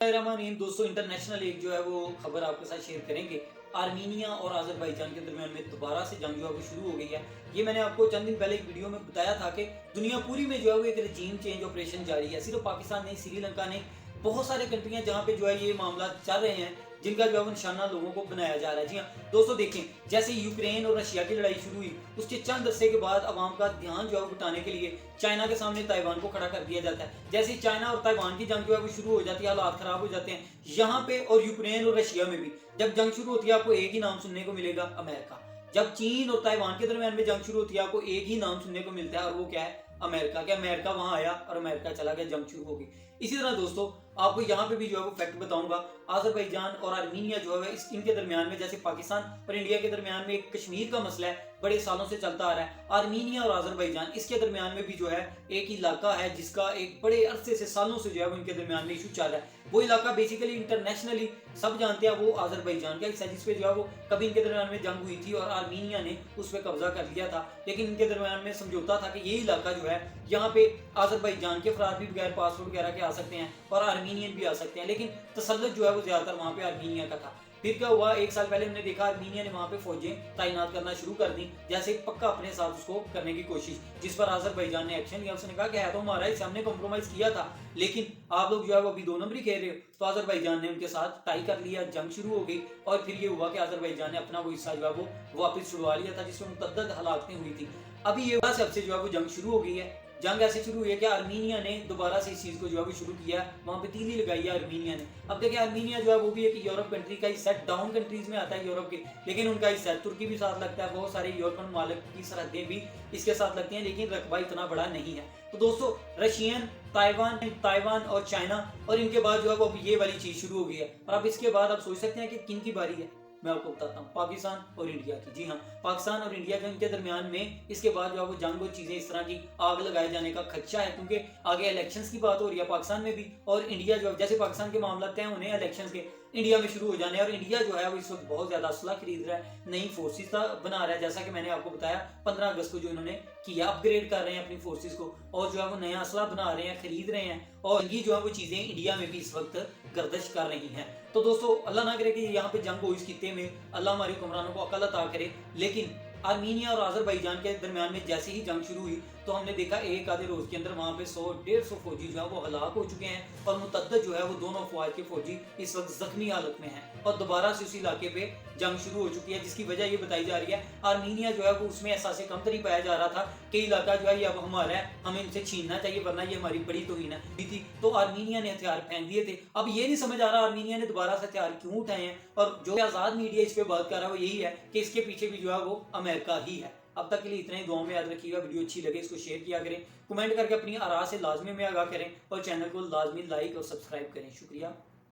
रहमान दोस्तों, इंटरनेशनल एक जो है वो खबर आपके साथ शेयर करेंगे। आर्मीनिया और अजरबैजान के दरमियान में दोबारा से जंग जो है वो शुरू हो गई है। ये मैंने आपको चंद दिन पहले एक वीडियो में बताया था कि दुनिया पूरी में जो है वो एक रजीम चेंज ऑपरेशन जारी है। सिर्फ पाकिस्तान नहीं, श्रीलंका नहीं, बहुत सारे कंट्रियां जहां पे जो है ये मामला चल रहे हैं, जिनका जो है वो निशाना लोगों को बनाया जा रहा है। जी हाँ दोस्तों, देखें, जैसे यूक्रेन और रशिया की लड़ाई शुरू हुई, उसके चंद अरसे के बाद अवाम का ध्यान जो है वो बटाने के लिए चाइना के सामने ताइवान को खड़ा कर दिया जाता है। जैसे चाइना और ताइवान की जंग जो है वो शुरू हो जाती है, हालात खराब हो जाते हैं यहाँ पे। और यूक्रेन और रशिया में भी जब जंग शुरू होती है, आपको एक ही नाम सुनने को मिलेगा, अमेरिका। जब चीन और ताइवान के दरमियान में जंग शुरू होती है, आपको एक ही नाम सुनने को मिलता है, और वो क्या है? अमेरिका। क्या अमेरिका वहां आया और अमेरिका चला गया, जंग शुरू हो गई। इसी तरह दोस्तों, आपको यहाँ पे भी जो है वो फैक्ट बताऊंगा। अजरबैजान और आर्मीनिया जो है इनके दरमियान में, जैसे पाकिस्तान और इंडिया के दरमियान में एक कश्मीर का मसला है, बड़े सालों से चलता आ रहा है। आर्मीनिया और अजरबैजान इसके दरमियान में भी जो है एक इलाका है जिसका एक बड़े अरसे से, सालों से जो है वो इनके दरमियान में इशू चल रहा है। वो इलाका बेसिकली इंटरनेशनली सब जानते हैं, वो अजरबैजान का हिस्सा, जिसपे जो है वो कभी इनके दरमियान में जंग हुई थी और आर्मीनिया ने उस पर कब्जा कर लिया था। लेकिन इनके दरमियान में समझौता था कि ये इलाका जो है, यहाँ पे अजरबैजान के अफराद भी बगैर पासपोर्ट वगैरह के आ सकते हैं और आर्मीनियन भी आ सकते हैं, लेकिन तसल्लुत जो है वो ज्यादातर वहां पे आर्मीनिया का था। फिर क्या हुआ, एक साल पहले हमने देखा आर्मीनिया ने वहां पे फौजें तैनात करना शुरू कर दी, जैसे पक्का अपने साथ उसको करने की कोशिश, जिस पर अजरबैजान ने एक्शन लिया। उसने कहा कि है तो हमारा ही, हमने कॉम्प्रोमाइज किया था, लेकिन आप लोग जो है वो अभी 2 नंबरी खेल रहे हो। तो अजरबैजान ने उनके साथ टाई कर लिया, जंग शुरू हो गई। और फिर ये हुआ कि अजरबैजान ने अपना वो हिस्सा जो है वो वापस छुड़वा लिया था, जिसमें मुतअद्दिद हलाकतें हुई थी। अभी ये सबसे जो है वो जंग शुरू हो गई है। जंग ऐसे शुरू हुई है कि आर्मीनिया ने दोबारा से इस चीज को जो है वो शुरू किया, वहां पे तीली लगाई है आर्मीनिया ने। अब देखिए, आर्मीनिया जो है वो भी एक यूरोप कंट्री का हिस्सा, डाउन कंट्रीज में आता है यूरोप के, लेकिन उनका हिस्सा तुर्की भी साथ लगता है, बहुत सारे यूरोपियन मालिक की सरहदें भी इसके साथ लगती हैं, लेकिन रकबा इतना बड़ा नहीं है। तो दोस्तों, रशियन, ताइवान और चाइना, और इनके बाद जो है वो ये वाली चीज शुरू हो गई है। और अब इसके बाद आप सोच सकते हैं कि किन की बारी है। मैं आपको बताता हूँ, पाकिस्तान और इंडिया की। जी हाँ, पाकिस्तान और इंडिया जो इनके दरमियान में इसके बाद जो है वो जंग और चीजें इस तरह की आग लगाए जाने का खदशा है, क्योंकि आगे इलेक्शंस की बात हो रही है पाकिस्तान में भी, और इंडिया जो जैसे पाकिस्तान के मामला तय होने इलेक्शंस के, इंडिया में शुरू हो जाने। और इंडिया जो है वो इस वक्त बहुत ज्यादा असला खरीद रहा है, नई फोर्सेस बना रहा है, जैसा कि मैंने आपको बताया 15 अगस्त को जो इन्होंने किया, अपग्रेड कर रहे हैं अपनी फोर्सेस को, और जो है वो नया असला बना रहे हैं, खरीद रहे हैं। और ये जो है वो चीजें इंडिया में भी इस वक्त गर्दिश कर रही हैं। तो दोस्तों, अल्लाह ना करे कि यहाँ पे जंग हो इस खित्ते में, अल्लाह हमारी हुक्मरानों को अकल अता करे। लेकिन आर्मीनिया और अजरबैजान के दरमियान में जैसे ही जंग शुरू हुई, तो हमने देखा एक आधे रोज के अंदर वहां पे 100-150 फौजी जो है वो हलाक हो चुके हैं, और मुतअद्दिद जो है वो दोनों अफवाज के फौजी इस वक्त जख्मी हालत में हैं, और दोबारा से उस इलाके पे जंग शुरू हो चुकी है, जिसकी वजह ये बताई जा रही है, आर्मीनिया जो है वो उसमें एहसास कमतरी पाया जा रहा था कि इलाका जो है ये अब हमारा है, हमें इनसे छीनना चाहिए, वरना ये हमारी बड़ी तौहीन है थी। तो आर्मीनिया ने हथियार फेंक दिए थे। अब ये नहीं समझ आ रहा आर्मीनिया ने दोबारा से हथियार क्यों उठाए हैं, और जो आजाद मीडिया इस पे बात कर रहा है वो यही है कि इसके पीछे भी जो है वो अमेरिका ही है। अब तक के लिए इतना ही, दुआ में याद रखिएगा। वीडियो अच्छी लगे इसको शेयर किया करें, कमेंट करके अपनी आरा से लाजमी में आगाह करें, और चैनल को लाजमी लाइक और सब्सक्राइब करें। शुक्रिया।